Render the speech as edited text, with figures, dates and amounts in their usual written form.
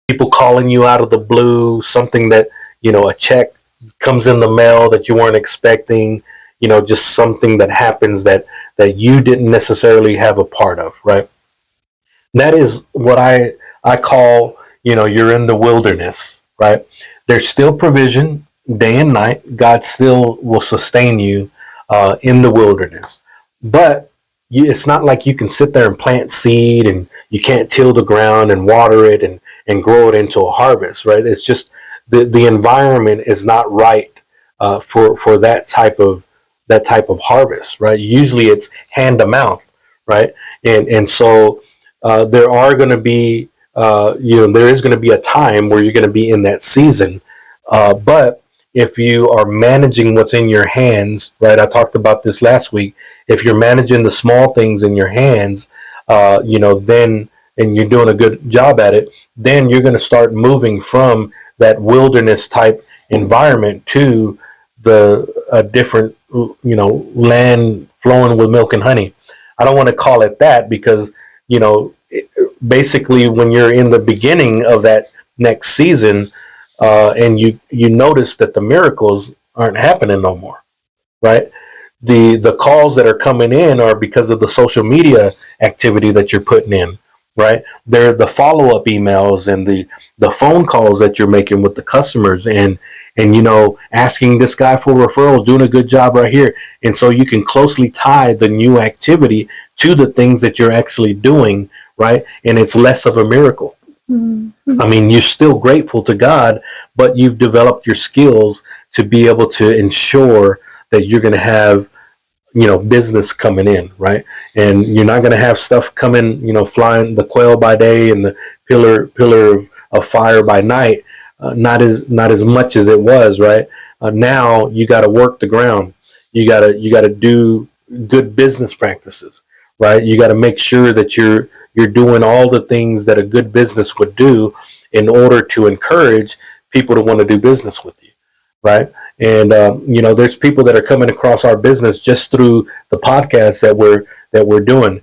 people calling you out of the blue, something that, a check comes in the mail that you weren't expecting, just something that happens that you didn't necessarily have a part of, right? That is what I call, you're in the wilderness, right? There's still provision day and night. God still will sustain you in the wilderness, but it's not like you can sit there and plant seed and you can't till the ground and water it and grow it into a harvest, right? It's just the environment is not right for that type of harvest, right? Usually it's hand to mouth, right? And so there are going to be there is going to be a time where you're going to be in that season, but if you are managing what's in your hands, right? I talked about this last week. If you're managing the small things in your hands, then, and you're doing a good job at it, then you're going to start moving from that wilderness type environment to the a different, land flowing with milk and honey. I don't want to call it that because, basically when you're in the beginning of that next season, and you notice that the miracles aren't happening no more, right? The calls that are coming in are because of the social media activity that you're putting in, right? They're the follow-up emails and the phone calls that you're making with the customers, and asking this guy for referrals, doing a good job right here. And so you can closely tie the new activity to the things that you're actually doing, right? And it's less of a miracle. Mm-hmm. I mean, you're still grateful to God, but you've developed your skills to be able to ensure that you're going to have, business coming in, right? And you're not going to have stuff coming, flying the quail by day and the pillar of fire by night. Not as much as it was, right? Now you got to work the ground. You got to do good business practices, right? You got to make sure that you're doing all the things that a good business would do in order to encourage people to want to do business with you, right? And there's people that are coming across our business just through the podcast that we're doing.